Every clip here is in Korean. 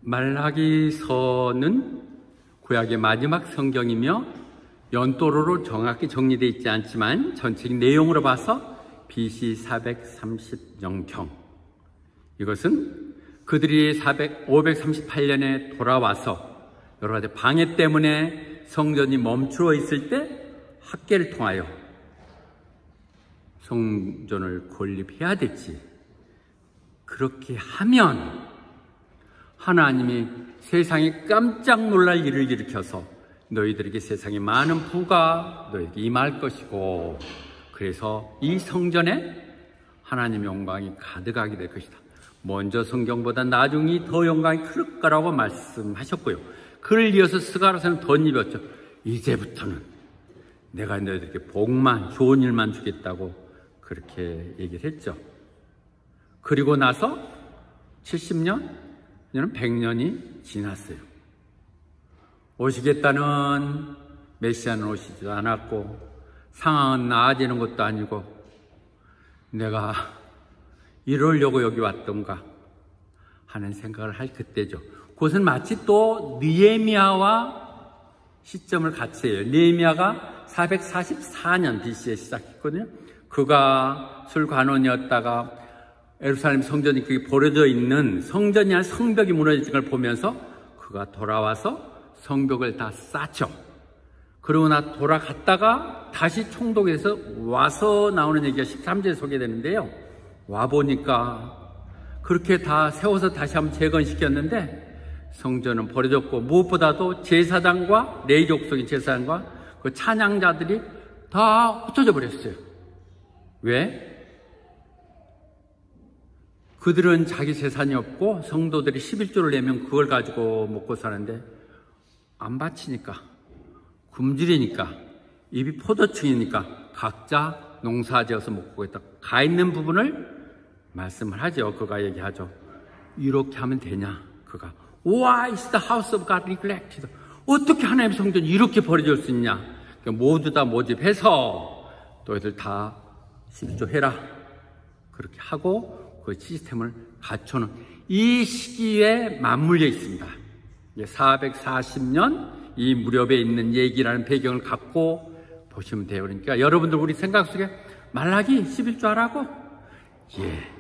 말라기서는 구약의 마지막 성경이며 연도로로 정확히 정리되어 있지 않지만 전체적인 내용으로 봐서 BC 430년경, 이것은 그들이 538년에 돌아와서 여러 가지 방해 때문에 성전이 멈추어 있을 때 학계를 통하여 성전을 건립해야 됐지. 그렇게 하면 하나님이 세상에 깜짝 놀랄 일을 일으켜서 너희들에게 세상에 많은 부가 너희에게 임할 것이고, 그래서 이 성전에 하나님의 영광이 가득하게 될 것이다. 먼저 성경보다 나중이 더 영광이 클 거라고 말씀하셨고요. 그를 이어서 스가랴서는 덧입었죠. 이제부터는 내가 너희들에게 복만, 좋은 일만 주겠다고 그렇게 얘기를 했죠. 그리고 나서 70년, 100년이 지났어요. 오시겠다는 메시아는 오시지도 않았고 상황은 나아지는 것도 아니고 내가 이러려고 여기 왔던가 하는 생각을 할 그때죠. 그것은 마치 또 느헤미야와 시점을 같이 해요. 느헤미야가 444년 BC에 시작했거든요. 그가 술관원이었다가 예루살렘 성전이 그게 버려져 있는 성전이 아니라 성벽이 무너진 걸 보면서 그가 돌아와서 성벽을 다 쌓죠. 그러고 나 돌아갔다가 다시 총독에서 와서 나오는 얘기가 13절에 소개되는데요. 와보니까 그렇게 다 세워서 다시 한번 재건시켰는데 성전은 버려졌고, 무엇보다도 제사장과 레위 족속의 제사장과 그 찬양자들이 다 흩어져 버렸어요. 왜? 그들은 자기 재산이 없고 성도들이 11조를 내면 그걸 가지고 먹고 사는데 안 바치니까, 굶주리니까, 입이 포도청이니까 각자 농사지어서 먹고 있다. 가 있는 부분을 말씀을 하죠. 그가 얘기하죠. 이렇게 하면 되냐? 그가 Why is the house of God neglected? 어떻게 하나님의 성전이 이렇게 버려질 수 있냐? 모두 다 모집해서 너희들 다 12조 해라. 그렇게 하고 그 시스템을 갖춰놓은 이 시기에 맞물려 있습니다. 440년 이 무렵에 있는 얘기라는 배경을 갖고 보시면 돼요. 그러니까 여러분들 우리 생각 속에 말라기 11조 하라고? 예.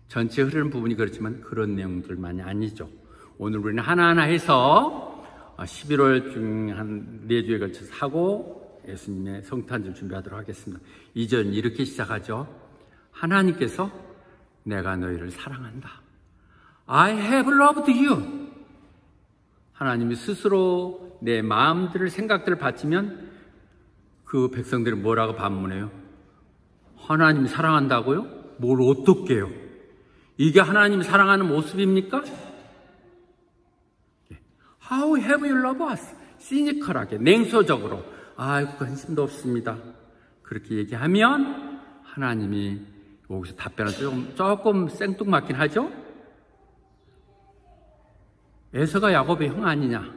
전체 흐르는 부분이 그렇지만 그런 내용들만이 아니죠. 오늘 우리는 하나하나 해서 11월 중 한 4주에 걸쳐서 하고 예수님의 성탄절 준비하도록 하겠습니다. 2절은 이렇게 시작하죠. 하나님께서 내가 너희를 사랑한다. I have loved you. 하나님이 스스로 내 마음들을, 생각들을 바치면 그 백성들이 뭐라고 반문해요? 하나님이 사랑한다고요? 뭘 어떻게 해요? 이게 하나님이 사랑하는 모습입니까? How have you loved us? 시니컬하게, 냉소적으로, 아이고 관심도 없습니다. 그렇게 얘기하면 하나님이 여기서 답변을 조금 생뚱맞긴 하죠? 에서가 야곱의 형 아니냐?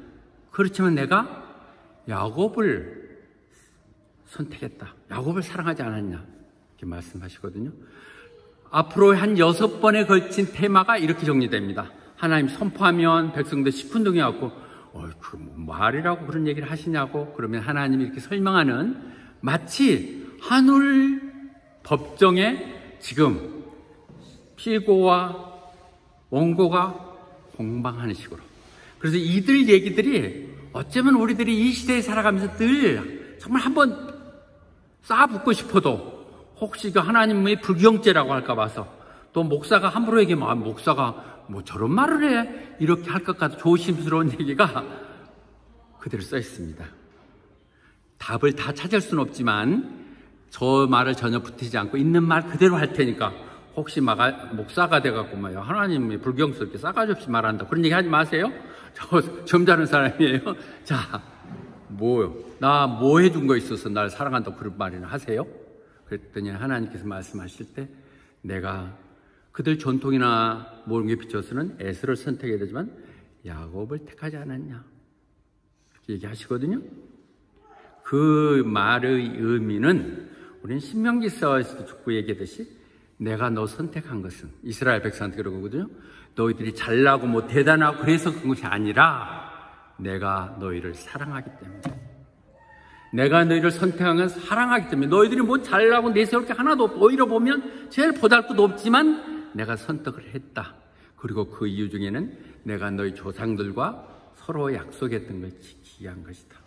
그렇지만 내가 야곱을 선택했다. 야곱을 사랑하지 않았냐? 이렇게 말씀하시거든요. 앞으로 한 6번에 걸친 테마가 이렇게 정리됩니다. 하나님 선포하면 백성들 시큰둥해갖고 그 말이라고 그런 얘기를 하시냐고, 그러면 하나님이 이렇게 설명하는, 마치 하늘 법정에 지금 필고와 원고가 공방하는 식으로. 그래서 이들 얘기들이 어쩌면 우리들이 이 시대에 살아가면서 늘 정말 한번 쌓아붙고 싶어도 혹시 그 하나님의 불경죄라고 할까 봐서, 또 목사가 함부로 얘기하면 목사가 뭐 저런 말을 해? 이렇게 할 것 같아 조심스러운 얘기가 그대로 써 있습니다. 답을 다 찾을 수는 없지만 저 말을 전혀 붙이지 않고 있는 말 그대로 할 테니까, 혹시 목사가 돼갖고 뭐 하나님이 불경스럽게 싸가지 없이 말한다 그런 얘기 하지 마세요. 저 점잖은 사람이에요. 자, 뭐요? 나 뭐 해준 거 있어서 날 사랑한다고 그런 말이나 하세요? 그랬더니 하나님께서 말씀하실 때 내가 그들 전통이나 모든 게 비춰서는 에서를 선택해야 되지만 야곱을 택하지 않았냐, 이렇게 얘기하시거든요. 그 말의 의미는 우리는 신명기서에서도 축구 얘기하듯이 내가 너 선택한 것은, 이스라엘 백성한테 그러거든요. 너희들이 잘나고 뭐 대단하고 그래서 그런 것이 아니라 내가 너희를 사랑하기 때문에, 내가 너희를 선택한 건 사랑하기 때문에, 너희들이 뭐 잘나고 내세울 게 하나도 없고 오히려 보면 제일 보잘것도 없지만 내가 선택을 했다. 그리고 그 이유 중에는 내가 너희 조상들과 서로 약속했던 걸 지키기 위한 것이다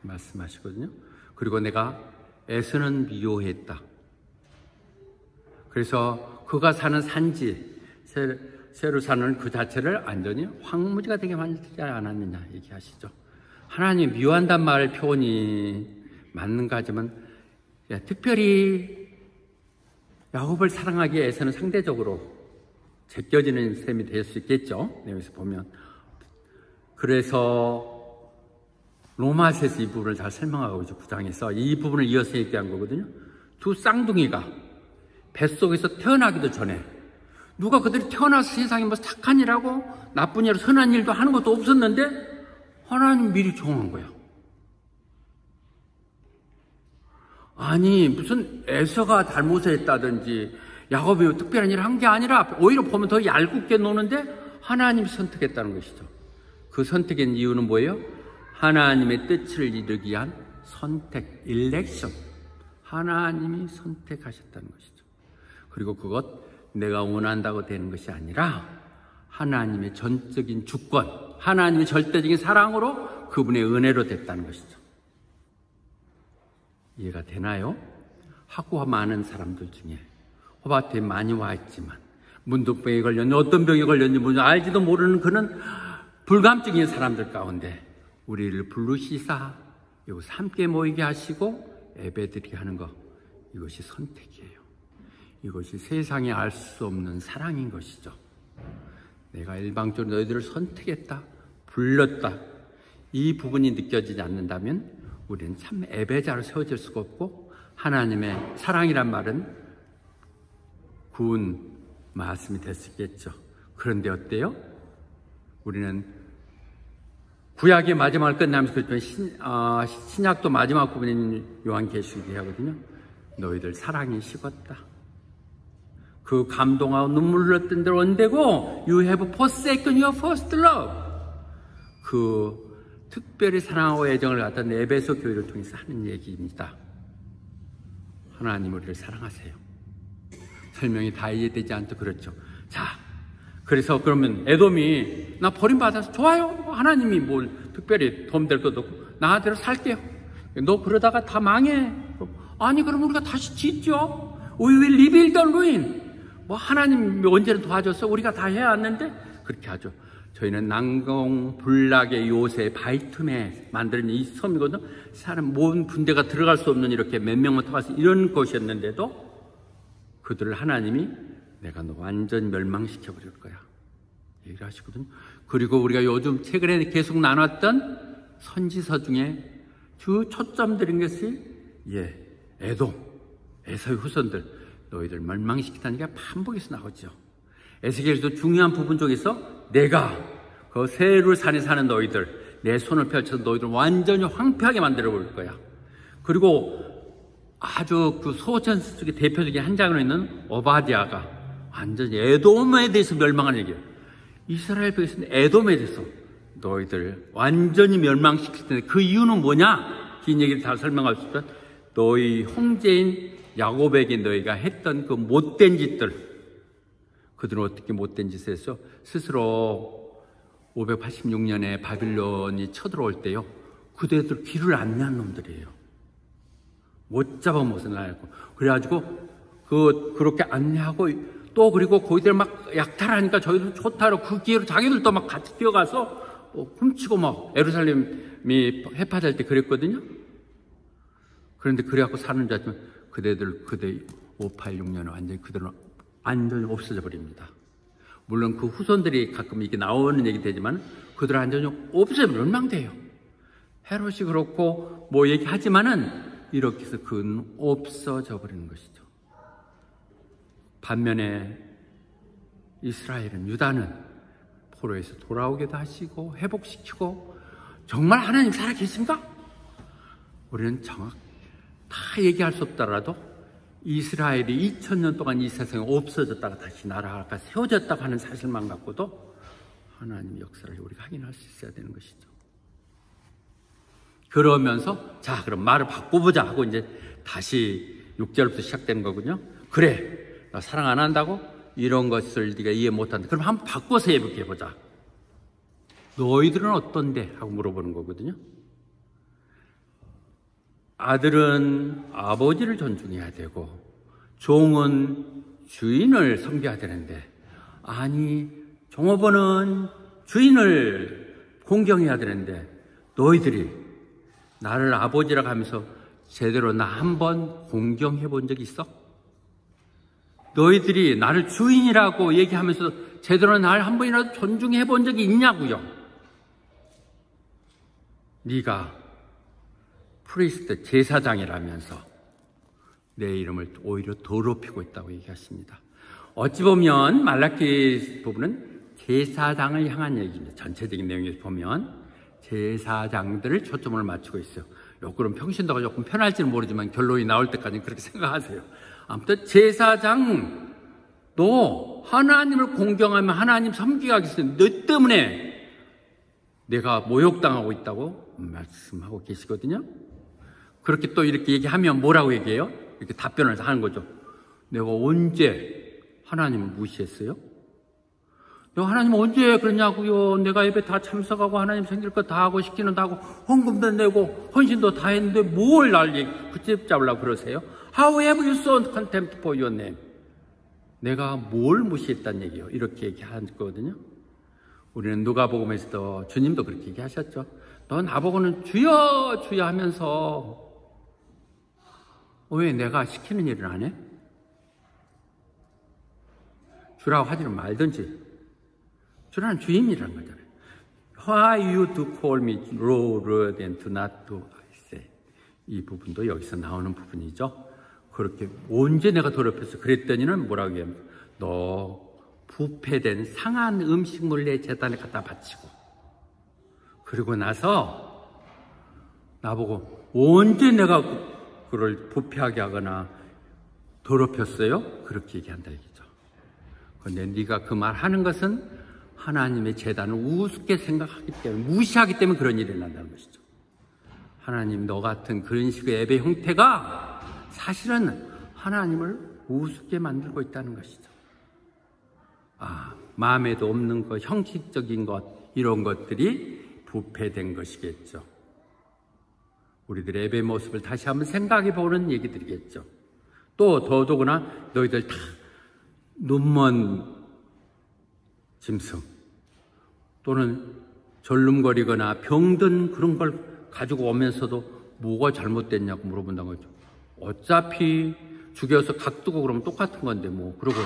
말씀하시거든요. 그리고 내가 에서는 미워했다. 그래서 그가 사는 산지 새로 사는 그 자체를 완전히 황무지가 되게 만들지 않았느냐 얘기하시죠. 하나님 미워한단 말 표현이 맞는가 하지만 특별히 야곱을 사랑하기 위해서는 상대적으로 제껴지는 셈이 될 수 있겠죠. 여기서 보면. 그래서 로마서에서 이 부분을 잘 설명하고 있죠. 9장에서 이 부분을 이어서 얘기한 거거든요. 두 쌍둥이가 뱃속에서 태어나기도 전에 누가 그들이 태어나서 세상에 뭐 착한 일하고 나쁜 일하고 선한 일도 하는 것도 없었는데 하나님 미리 정한 거예요. 아니 무슨 에서가 잘못을 했다든지 야곱이 특별한 일을 한 게 아니라 오히려 보면 더 얄궂게 노는데 하나님이 선택했다는 것이죠. 그 선택의 이유는 뭐예요? 하나님의 뜻을 이루기 위한 선택, 일렉션. 하나님이 선택하셨다는 것이죠. 그리고 그것 내가 원한다고 되는 것이 아니라 하나님의 전적인 주권, 하나님의 절대적인 사랑으로 그분의 은혜로 됐다는 것이죠. 이해가 되나요? 하고 많은 사람들 중에 호박에 많이 와 있지만 문둥병에 걸렸는지 어떤 병에 걸렸는지 뭔지 알지도 모르는 그런 불감증인 사람들 가운데 우리를 부르시사 이곳에 함께 모이게 하시고 예배드리게 하는 것, 이것이 선택이에요. 이것이 세상에 알 수 없는 사랑인 것이죠. 내가 일방적으로 너희들을 선택했다, 불렀다, 이 부분이 느껴지지 않는다면 우리는 참 예배자로 세워질 수가 없고 하나님의 사랑이란 말은 구운 말씀이 될 수 있겠죠. 그런데 어때요? 우리는 구약의 마지막을 끝나면서 그랬더니 신약도 마지막 부분인 요한계시록이 하거든요. 너희들 사랑이 식었다. 그 감동하고 눈물 흘렸던 대로 언제고 You have forsaken your first love. 그 특별히 사랑하고 애정을 갖던 에베소 교회를 통해서 하는 얘기입니다. 하나님 우리를 사랑하세요. 설명이 다 이해되지 않도 그렇죠. 자, 그래서 그러면 에돔이 나 버림받아서 좋아요. 하나님이 뭘 특별히 도움될 것도 없고 나대로 살게요. 너 그러다가 다 망해. 아니 그럼 우리가 다시 짓죠. We will rebuild the ruin. 뭐 하나님 언제는 도와줬어. 우리가 다 해왔는데 그렇게 하죠. 저희는 난공불락의 요새 바이툼에 만드는 이 섬이거든요. 사람 모든 군대가 들어갈 수 없는 이렇게 몇 명만 터가서 이런 곳이었는데도 그들을 하나님이 내가 너 완전 멸망시켜버릴 거야 얘기를 하시거든요. 그리고 우리가 요즘 최근에 계속 나눴던 선지서 중에 주 초점 드린 것이 에돔, 에서의 후손들 너희들 멸망시키다는 게 반복해서 나오죠. 에스겔에서도 중요한 부분 중에서 내가 그 세룰 산에 사는 너희들 내 손을 펼쳐서 너희들 완전히 황폐하게 만들어 볼 거야. 그리고 아주 그 소천수 중에 대표적인 한 장으로 있는 오바댜가 완전히 에돔에 대해서 멸망하는 얘기예요. 이스라엘 백성은 에돔에 대해서 너희들 완전히 멸망시킬 텐데 그 이유는 뭐냐? 긴 얘기를 다 설명할 수 있지만 너희 형제인 야곱에게 너희가 했던 그 못된 짓들, 그들은 어떻게 못된 짓을 했어? 스스로 586년에 바빌론이 쳐들어올 때요, 그대들 귀를 안 낸 놈들이에요. 못 잡아먹어서 나였고. 그래가지고 그렇게 안내하고 또 그리고 거기들 막 약탈하니까 저희들 좋다고 그 기회로 자기들도 막 같이 뛰어가서 훔치고 막 예루살렘이 해파될 때 그랬거든요. 그런데 그래갖고 사는 줄 알지만 그대 586년에 완전히 없어져 버립니다. 물론 그 후손들이 가끔 이게 나오는 얘기 되지만 그들은 완전히 없어져 멸망돼요. 헤롯이 그렇고 뭐 얘기하지만은 이렇게 해서 그는 없어져 버리는 것이죠. 반면에 이스라엘은, 유다는 포로에서 돌아오기도 하시고 회복시키고, 정말 하나님 살아계십니까? 우리는 다 얘기할 수 없더라도 이스라엘이 2000년 동안 이 세상에 없어졌다가 다시 나라가 세워졌다고 하는 사실만 갖고도 하나님의 역사를 우리가 확인할 수 있어야 되는 것이죠. 그러면서 자, 그럼 말을 바꿔보자 하고 이제 다시 6절부터 시작되는 거군요. 그래, 나 사랑 안 한다고? 이런 것을 네가 이해 못한다. 그럼 한번 바꿔서 해보자. 너희들은 어떤데? 하고 물어보는 거거든요. 아들은 아버지를 존중해야 되고 종은 주인을 섬겨야 되는데, 아니, 종업원은 주인을 공경해야 되는데 너희들이 나를 아버지라고 하면서 제대로 나 한번 공경해 본 적 있어? 너희들이 나를 주인이라고 얘기하면서 제대로 날 한 번이라도 존중해 본 적이 있냐고요? 네가 프리스트 제사장이라면서 내 이름을 오히려 더럽히고 있다고 얘기하십니다. 어찌 보면 말라기 부분은 제사장을 향한 얘기입니다. 전체적인 내용에서 보면 제사장들을 초점을 맞추고 있어요. 요거는 평신도가 조금 편할지는 모르지만 결론이 나올 때까지는 그렇게 생각하세요. 아무튼 제사장, 너 하나님을 공경하면 하나님 섬기게 하겠어요. 너 때문에 내가 모욕당하고 있다고 말씀하고 계시거든요. 그렇게 또 이렇게 얘기하면 뭐라고 얘기해요? 이렇게 답변을 하는 거죠. 내가 언제 하나님을 무시했어요? 내가 하나님 언제 그러냐고요? 내가 예배 다 참석하고 하나님 생길 거 다 하고 시키는 다 하고 헌금도 내고 헌신도 다 했는데 뭘 날 붙잡으려고 그러세요? How have you shown contempt for your name? 내가 뭘 무시했다는 얘기예요. 이렇게 얘기하거든요. 우리는 누가복음에서도 주님도 그렇게 얘기하셨죠. 너 나보고는 주여 주여 하면서 왜 내가 시키는 일을 안 해? 주라고 하지는 말든지. 주라는 주임이라는 거잖아요. Why you do call me Lord and do not do I say? 이 부분도 여기서 나오는 부분이죠. 그렇게 언제 내가 더럽혀서 그랬더니는 뭐라고 해요? 너 부패된 상한 음식물 내 제단에 갖다 바치고, 그리고 나서 나보고 언제 내가 그걸 부패하게 하거나 더럽혔어요? 그렇게 얘기한다 얘기죠. 그런데 네가 그 말 하는 것은 하나님의 제단을 우습게 생각하기 때문에, 무시하기 때문에 그런 일이 난다는 것이죠. 하나님, 너 같은 그런 식의 예배 형태가 사실은 하나님을 우습게 만들고 있다는 것이죠. 마음에도 없는 것, 형식적인 것, 이런 것들이 부패된 것이겠죠. 우리들의 예배 모습을 다시 한번 생각해 보는 얘기들이겠죠. 또 더더구나 너희들 다 눈먼 짐승 또는 절름거리거나 병든 그런 걸 가지고 오면서도 뭐가 잘못됐냐고 물어본다는 거죠. 어차피 죽여서 각 두고 그러면 똑같은 건데 그러고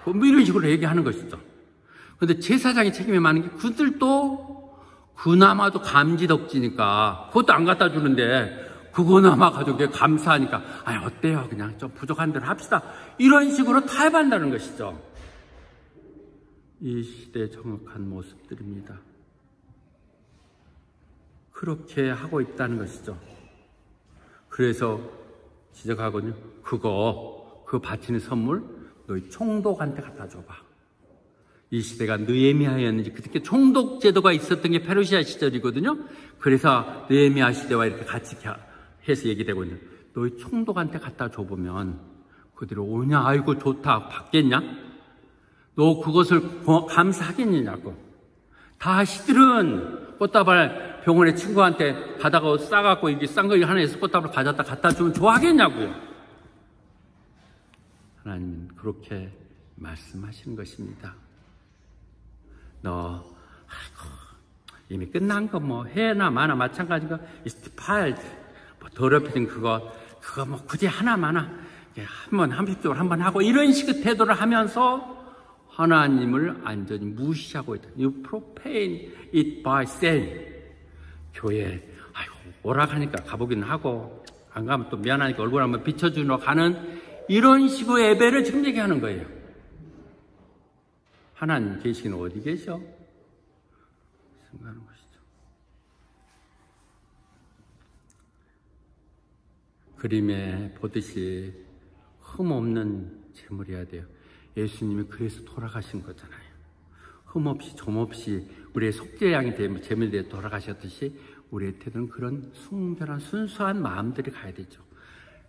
뭐 이런 식으로 얘기하는 것이죠. 그런데 제사장의 책임이 많은 게 그들도 그나마도 감지덕지니까 그것도 안 갖다 주는데 그거나마 가족에 감사하니까 어때요? 그냥 좀 부족한 대로 합시다. 이런 식으로 타협한다는 것이죠. 이 시대의 정확한 모습들입니다. 그렇게 하고 있다는 것이죠. 그래서 지적하거든요. 그 바치는 선물 너희 총독한테 갖다 줘봐. 이 시대가 느헤미야였는지 그때 총독 제도가 있었던 게 페르시아 시절이거든요. 그래서 느헤미야 시대와 이렇게 같이 해서 얘기되고 있는, 너희 총독한테 갖다 줘보면 그들이 오냐, 아이고 좋다 받겠냐? 너 그것을 감사하겠느냐고. 다 시들은 꽃다발 병원에 친구한테 가다가 싸갖고 이게 싼 거 하나 있어 꽃다발 가져다 갖다 주면 좋아하겠냐고요. 하나님은 그렇게 말씀하시는 것입니다. 너 이미 끝난 거 해나 마나 마찬가지가 is filed, 더럽혀진 그거 굳이 하나마나 한번 함식적으로 한번 하고 이런 식의 태도를 하면서 하나님을 완전히 무시하고 있다. You profane it by saying, 교회 오락하니까 가보기는 하고 안 가면 또 미안하니까 얼굴 한번 비춰주러 가는 이런 식의 예배를 지금 얘기하는 거예요. 하나님 계시긴 어디 계셔? 생각하는 것이죠. 그림에 보듯이 흠 없는 제물이어야 돼요. 예수님이 그래서 돌아가신 거잖아요. 흠 없이 점 없이 우리의 속죄양이 제물되어 돌아가셨듯이 우리의 태도는 그런 순결한 순수한 마음들이 가야 되죠.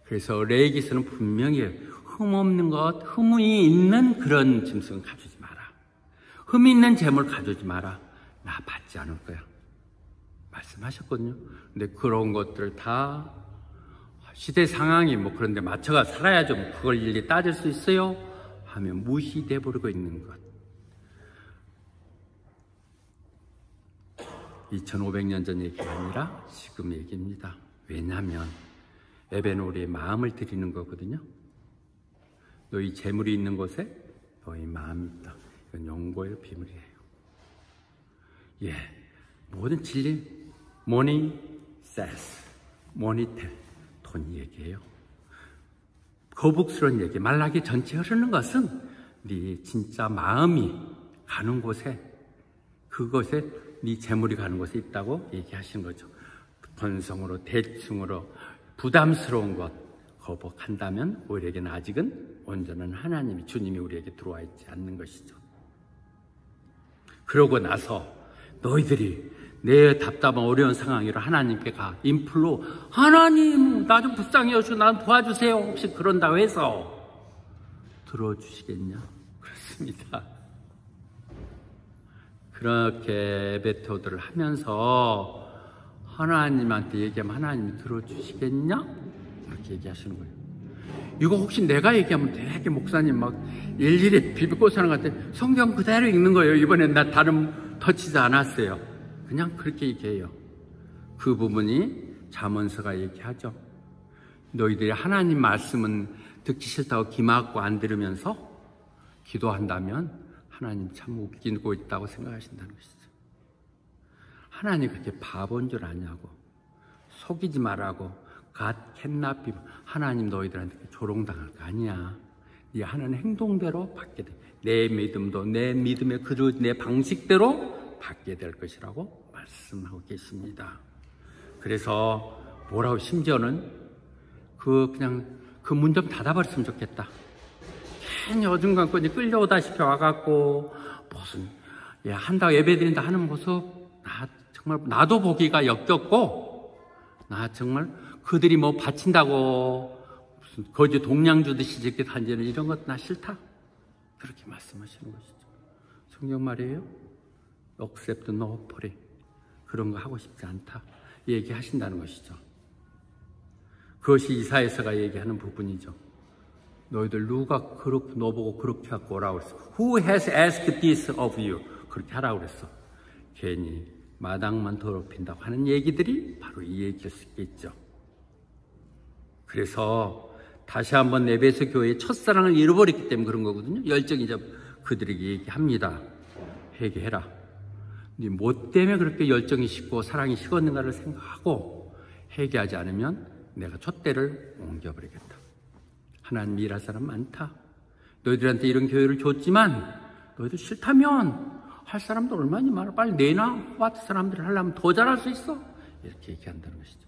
그래서 레위기서는 분명히 흠 없는 것, 흠이 있는 그런 짐승은 가져오지 마라. 흠이 있는 제물 가져오지 마라. 나 받지 않을 거야. 말씀하셨거든요. 근데 그런 것들을 다 시대 상황이 뭐 그런데 맞춰가 살아야죠. 뭐 그걸 일일이 따질 수 있어요? 하면 무시돼 버리고 있는 것. 2500년 전 얘기가 아니라 지금 얘기입니다. 왜냐하면 예배는 우리의 마음을 드리는 거거든요. 너희 재물이 있는 곳에 너희 마음이 있다. 이건 용고의 비밀이에요. 예, 모든 진리, money says, money tell, 돈 얘기예요. 거북스러운 얘기, 말라기 전체 흐르는 것은 네 진짜 마음이 가는 곳에, 그곳에 네 재물이 가는 곳에 있다고 얘기하신 거죠. 번성으로, 대충으로, 부담스러운 것 거북한다면 우리에게는 아직은 온전한 하나님이, 주님이 우리에게 들어와 있지 않는 것이죠. 그러고 나서 너희들이 내 답답한 어려운 상황이라 하나님께 가 인플로 하나님 나 좀 불쌍히 여주시고 나 도와주세요 혹시 그런다고 해서 들어주시겠냐? 그렇습니다. 그렇게 예배토들을 하면서 하나님한테 얘기하면 하나님이 들어주시겠냐? 이렇게 얘기하시는 거예요. 이거 혹시 내가 얘기하면 되게 목사님 막 일일이 비비고 사는 것 같아. 성경 그대로 읽는 거예요. 이번엔 나 다른 터치지 않았어요. 그냥 그렇게 얘기해요. 그 부분이 잠언서가 얘기하죠. 너희들이 하나님 말씀은 듣기 싫다고 귀 막고 안 들으면서 기도한다면 하나님 참 웃기고 있다고 생각하신다는 것이죠. 하나님 그렇게 바보인 줄 아냐고, 속이지 말라고, God cannot be, 하나님 너희들한테 조롱당할 거 아니야. 네 하는 행동대로 받게 돼. 내 믿음도 내 믿음의 그릇, 내 방식대로 받게 될 것이라고 말씀하고 계십니다. 그래서 뭐라고 심지어는 그냥 그 문 좀 닫아버렸으면 좋겠다. 괜히 어중간하게 끌려오다시피 와갖고 무슨 한다고 예배드린다 하는 모습 나 정말 나도 보기가 역겹고 나 정말 그들이 뭐 바친다고 무슨 거지 동량 주듯이 이렇게 단지는 이런 것 나 싫다. 그렇게 말씀하시는 것이죠. 성경 말이에요. Accept no free. 그런 거 하고 싶지 않다. 얘기하신다는 것이죠. 그것이 이사야서가 얘기하는 부분이죠. 너희들 누가 그렇게 너보고 그렇게 갖고 오라고 그랬어. Who has asked this of you? 그렇게 하라고 그랬어. 괜히 마당만 더럽힌다고 하는 얘기들이 바로 이 얘기일 수 있겠죠. 그래서 다시 한번 에베소 교회의 첫사랑을 잃어버렸기 때문에 그런 거거든요. 열정이 그들에게 얘기합니다. 회개해라. 네 뭐 때문에 그렇게 열정이 식고 사랑이 식었는가를 생각하고 회개하지 않으면 내가 촛대를 옮겨버리겠다. 하나님 일할 사람 많다. 너희들한테 이런 교회를 줬지만 너희들 싫다면 할 사람도 얼마나 많아. 빨리 내놔. 호바트 사람들을 하려면 더 잘할 수 있어. 이렇게 얘기한다는 것이죠.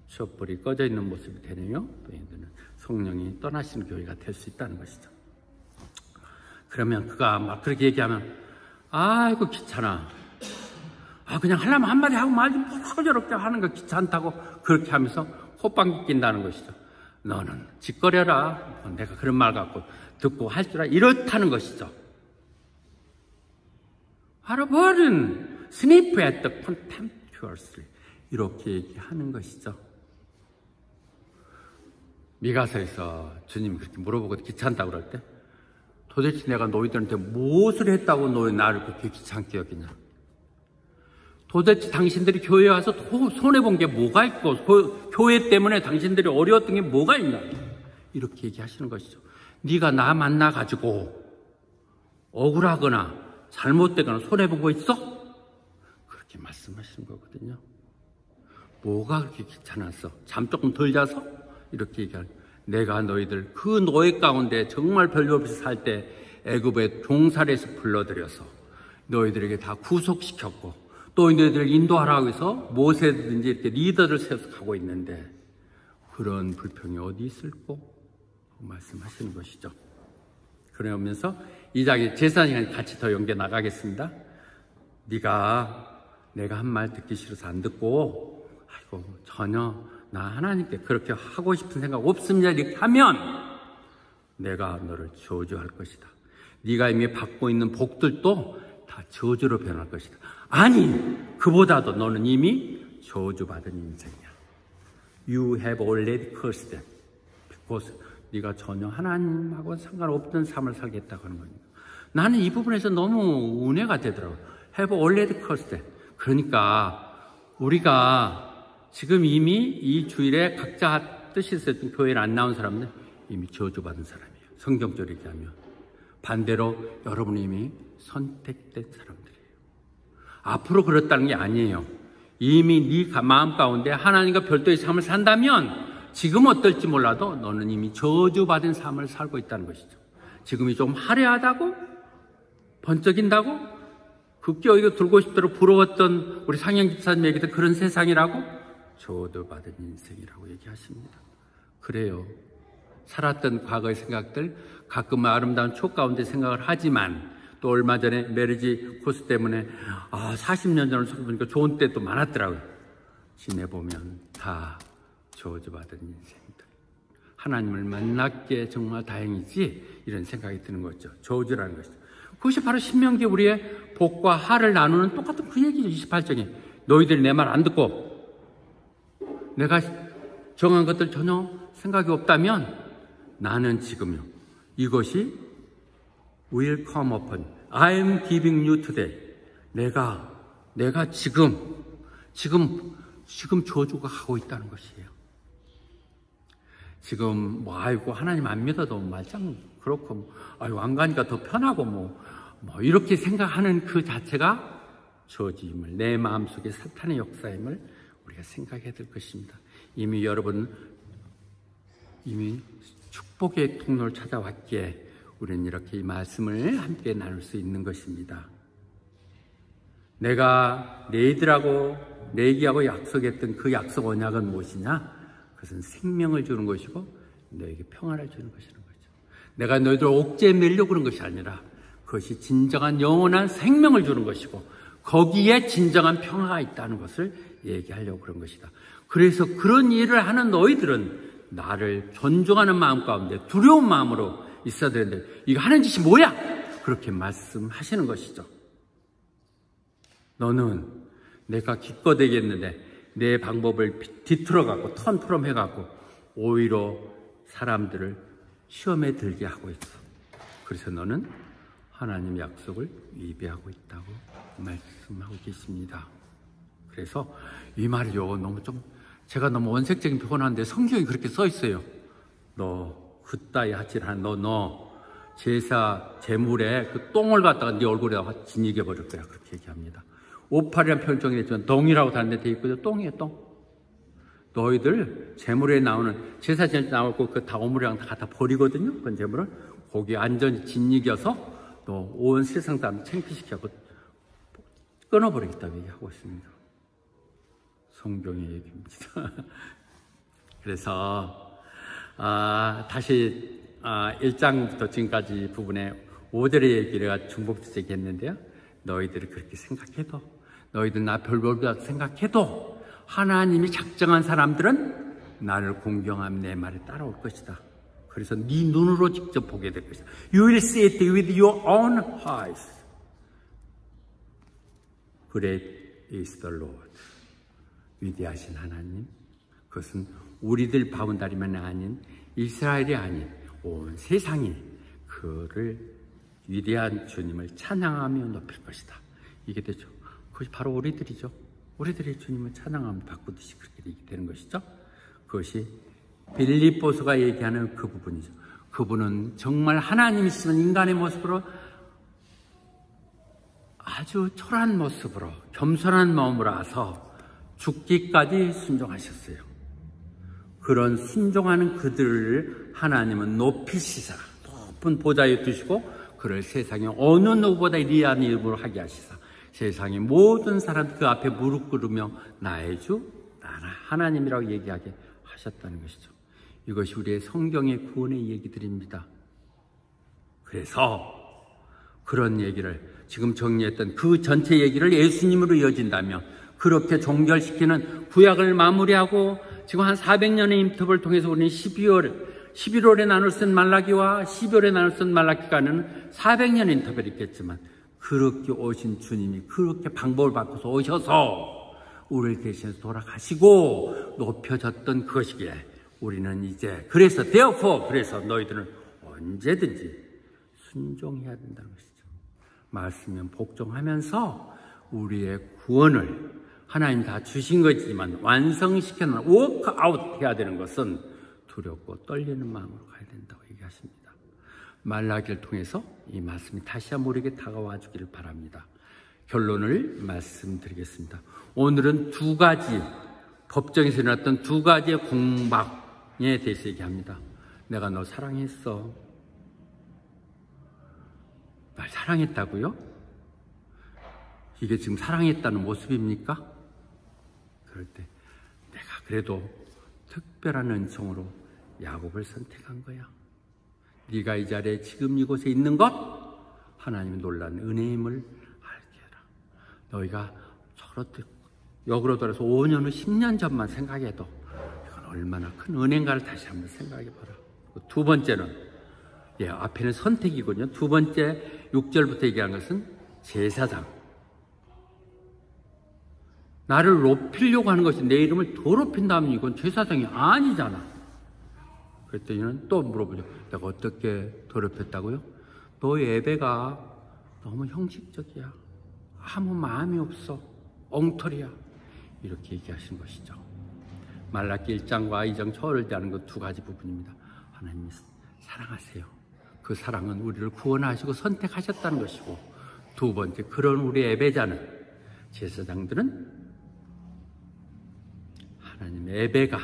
촛불이 꺼져 있는 모습이 되네요. 너희들은 성령이 떠나시는 교회가 될 수 있다는 것이죠. 그러면 그가 막 그렇게 얘기하면 아이고 귀찮아. 그냥 하려면 한마디 하고 말지 뭐라고 저렇게 하는 거 귀찮다고 그렇게 하면서 호빵 낀다는 것이죠. 너는 짓거려라. 내가 그런 말 갖고 듣고 할 줄 알아. 이렇다는 것이죠. 할아버지는 sniff at the contemptuously 이렇게 얘기하는 것이죠. 미가서에서 주님이 그렇게 물어보고 귀찮다고 그럴 때 도대체 내가 너희들한테 무엇을 했다고 너희 나를 그렇게 귀찮게 여기냐. 도대체 당신들이 교회에 와서 손해본 게 뭐가 있고 교회 때문에 당신들이 어려웠던 게 뭐가 있냐. 이렇게 얘기하시는 것이죠. 네가 나 만나가지고 억울하거나 잘못되거나 손해본 거 있어? 그렇게 말씀하시는 거거든요. 뭐가 그렇게 귀찮았어? 잠 조금 덜 자서? 이렇게 얘기하는 내가 너희들 그 노예 가운데 정말 별볼없이 살 때 애굽의 종살에서 불러들여서 너희들에게 다 구속시켰고 또 너희들 인도하라고 해서 무엇이든지 이렇게 리더를 세워서 가고 있는데 그런 불평이 어디 있을꼬? 말씀하시는 것이죠. 그러면서 이 장에 제사장이 같이 더 연계 나가겠습니다. 네가 내가 한 말 듣기 싫어서 안 듣고 아이고 전혀 나 하나님께 그렇게 하고 싶은 생각 없습니다 이렇게 하면 내가 너를 저주할 것이다. 네가 이미 받고 있는 복들도 다 저주로 변할 것이다. 아니 그보다도 너는 이미 저주받은 인생이야. You have already cursed them. because 네가 전혀 하나님하고 상관없던 삶을 살겠다고 하는 겁니다. 나는 이 부분에서 너무 은혜가 되더라고요. have already cursed them. 그러니까 우리가 지금 이미 이 주일에 각자 뜻이 있었던 교회에 안 나온 사람은 이미 저주받은 사람이에요. 성경적으로 얘기하면. 반대로 여러분이 이미 선택된 사람들이에요. 앞으로 그렇다는 게 아니에요. 이미 네 마음 가운데 하나님과 별도의 삶을 산다면 지금 어떨지 몰라도 너는 이미 저주받은 삶을 살고 있다는 것이죠. 지금이 좀 화려하다고? 번쩍인다고? 극기어이고 들고 싶도록 부러웠던 우리 상영 집사님에게도 그런 세상이라고? 저주받은 인생이라고 얘기하십니다. 그래요. 살았던 과거의 생각들, 가끔은 아름다운 추억 가운데 생각을 하지만 또 얼마 전에 메리지 코스 때문에 40년 전을 보니까 좋은 때도 많았더라고요. 지내보면 다 저주받은 인생들. 하나님을 만났기에 정말 다행이지 이런 생각이 드는 거죠. 저주라는 것이죠. 그것이 바로 신명기 우리의 복과 하를 나누는 똑같은 그 얘기죠. 28장에 너희들이 내 말 안 듣고 내가 정한 것들 전혀 생각이 없다면 나는 지금요. 이것이 will come upon. I am giving you today. 내가 지금 저주가 가고 있다는 것이에요. 지금 아이고 하나님 안 믿어도 말짱 그렇고 아이고 안 가니까 더 편하고 뭐 이렇게 생각하는 그 자체가 저주임을 내 마음속에 사탄의 역사임을 우리가 생각해야 될 것입니다. 이미 여러분 축복의 통로를 찾아왔기에 우리는 이렇게 이 말씀을 함께 나눌 수 있는 것입니다. 내가 너희들하고 내기하고 약속했던 그 약속 언약은 무엇이냐? 그것은 생명을 주는 것이고 너에게 평안을 주는 것이라는 거죠. 내가 너희들 옥죄에 매려고 그런 것이 아니라 그것이 진정한 영원한 생명을 주는 것이고 거기에 진정한 평화가 있다는 것을 얘기하려고 그런 것이다. 그래서 그런 일을 하는 너희들은 나를 존중하는 마음 가운데 두려운 마음으로 있어야 되는데 이거 하는 짓이 뭐야? 그렇게 말씀하시는 것이죠. 너는 내가 기껏 얘기했는데 내 방법을 뒤틀어갖고 턴트럼 해갖고 오히려 사람들을 시험에 들게 하고 있어. 그래서 너는 하나님의 약속을 위배하고 있다고 말씀하고 계십니다. 그래서 이 말이요 제가 너무 원색적인 표현하는데 성경이 그렇게 써 있어요. 너 그따위 하질 않아. 너 제사 제물에 그 똥을 갖다가 네 얼굴에다가 지니게 버릴 거야. 그렇게 얘기합니다. 오팔이라는 표현 정리했지만 똥이라고 다른 데 있거든요. 똥이에요, 똥. 너희들 제물에 나오는 제사지에 나오고 그 다오물이랑 다 갖다 버리거든요. 그건 제물을 거기에 완전히 짓이겨서 너 온 세상 사람 창피시켜고 끊어버리겠다고 얘기하고 있습니다. 성경의 얘기입니다. 그래서 다시 1장부터 지금까지 부분에 5절의 얘기를 중복해서 얘기했는데요. 너희들이 그렇게 생각해도 너희들 나 별볼보다 생각해도 하나님이 작정한 사람들은 나를 공경하면 내 말에 따라올 것이다. 그래서 네 눈으로 직접 보게 될 것이다. You will see it with your own eyes. Great is the Lord. 위대하신 하나님. 그것은 우리들 바운다리만 아닌 이스라엘이 아닌 온 세상이 그를 위대한 주님을 찬양하며 높일 것이다. 이게 되죠. 그것이 바로 우리들이죠. 우리들이 주님을 찬양하며 바꾸듯이 그렇게 되는 것이죠. 그것이 빌립보서가 얘기하는 그 부분이죠. 그분은 정말 하나님이시면 인간의 모습으로 아주 초라한 모습으로 겸손한 마음으로 와서 죽기까지 순종하셨어요. 그런 순종하는 그들을 하나님은 높이시사 높은 보좌에 두시고 그를 세상에 어느 누구보다 위대한 이름으로 하게 하시사 세상의 모든 사람 그 앞에 무릎 꿇으며 나의 주 나라 하나님이라고 얘기하게 하셨다는 것이죠. 이것이 우리의 성경의 구원의 얘기들입니다. 그래서 그런 얘기를 지금 정리했던 그 전체 얘기를 예수님으로 이어진다면 그렇게 종결시키는 구약을 마무리하고 지금 한 400년의 인터벌을 통해서 우리는 11월에 나눌 쓴 말라기와 12월에 나눌 쓴 말라기가는 400년의 인터벌이 있겠지만 그렇게 오신 주님이 그렇게 방법을 바꿔서 오셔서 우리를 대신해서 돌아가시고 높여졌던 그것이기에 우리는 이제 그래서 너희들은 언제든지 순종해야 된다는 것이죠. 말씀은 복종하면서 우리의 구원을 하나님 다 주신 거지만 완성시켜놓은 워크아웃 해야 되는 것은 두렵고 떨리는 마음으로 가야 된다고 얘기하십니다. 말라기를 통해서 이 말씀이 다시 한번 우리에게 다가와 주기를 바랍니다. 결론을 말씀드리겠습니다. 오늘은 두 가지 법정에서 일어났던 두 가지의 공방에 대해서 얘기합니다. 내가 너 사랑했어. 날 사랑했다고요? 이게 지금 사랑했다는 모습입니까? 그럴 때 내가 그래도 특별한 은총으로 야곱을 선택한 거야. 네가 이 자리에 지금 이곳에 있는 것 하나님의 놀라운 은혜임을 알게 해라. 너희가 저렇게 역으로 돌아서 5년 후 10년 전만 생각해도 이건 얼마나 큰 은혜인가를 다시 한번 생각해 봐라. 두 번째는 앞에는 선택이군요. 두 번째 6절부터 얘기한 것은 제사장. 나를 높이려고 하는 것이 내 이름을 더럽힌다면 이건 제사장이 아니잖아. 그랬더니 또 물어보죠. 내가 어떻게 더럽혔다고요? 너 예배가 너무 형식적이야. 아무 마음이 없어. 엉터리야. 이렇게 얘기하신 것이죠. 말라기 1장과 2장 초를 대하는 그 두 가지 부분입니다. 하나님이 사랑하세요. 그 사랑은 우리를 구원하시고 선택하셨다는 것이고, 두 번째, 그런 우리 예배자는, 제사장들은 하나님의 예배가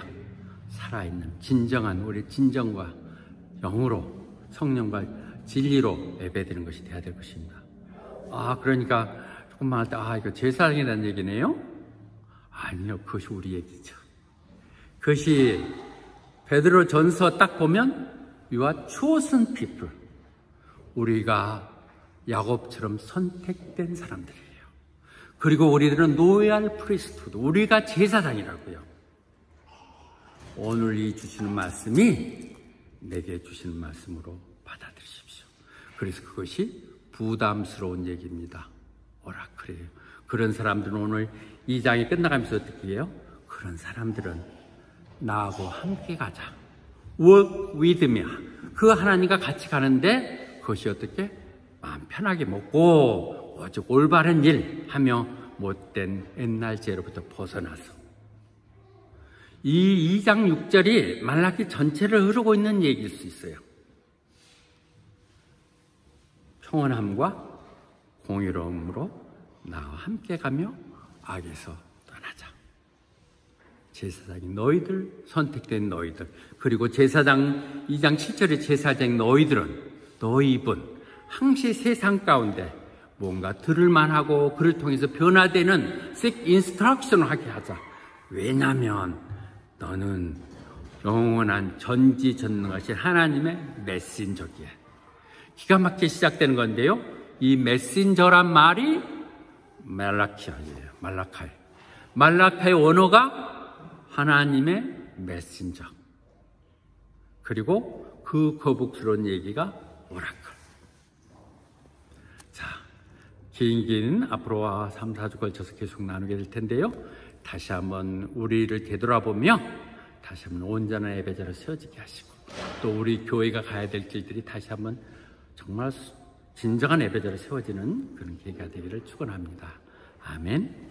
살아있는 진정한 우리 진정과 영으로 성령과 진리로 예배드리는 것이 되어야 될 것입니다. 그러니까 조금만 할 때 이거 제사장이라는 얘기네요? 아니요, 그것이 우리 얘기죠. 그것이 베드로 전서 딱 보면 You are chosen people. 우리가 야곱처럼 선택된 사람들이에요. 그리고 우리들은 로얄 프리스트후드, 우리가 제사장이라고요. 오늘 이 주시는 말씀이 내게 주시는 말씀으로 받아들이십시오. 그래서 그것이 부담스러운 얘기입니다. 오라클이에요. 그런 사람들은 오늘 2장이 끝나가면서 어떻게 해요? 그런 사람들은 나하고 함께 가자. Work with me. 그 하나님과 같이 가는데 그것이 어떻게? 마음 편하게 먹고 오직 올바른 일 하며 못된 옛날 죄로부터 벗어나서. 이 2장 6절이 말라기 전체를 흐르고 있는 얘기일 수 있어요. 평온함과 공의로움으로 나와 함께 가며 악에서 떠나자. 제사장이 너희들, 선택된 너희들, 그리고 제사장 2장 7절의 제사장 너희 입은 항시 세상 가운데 뭔가 들을만 하고 그를 통해서 변화되는 seek instruction을 하게 하자. 왜냐하면 너는 영원한 전지전능하신 하나님의 메신저기에. 기가 막히게 시작되는 건데요, 이 메신저란 말이 말라키아예요. 말라카의 원어가 하나님의 메신저. 그리고 그 거북스러운 얘기가 오라클. 자, 긴 얘기는 앞으로 3, 4주 걸쳐서 계속 나누게 될 텐데요, 다시 한번 우리를 되돌아보며 다시 한번 온전한 예배자로 세워지게 하시고, 또 우리 교회가 가야 될 길들이 다시 한번 정말 진정한 예배자로 세워지는 그런 계기가 되기를 축원합니다. 아멘.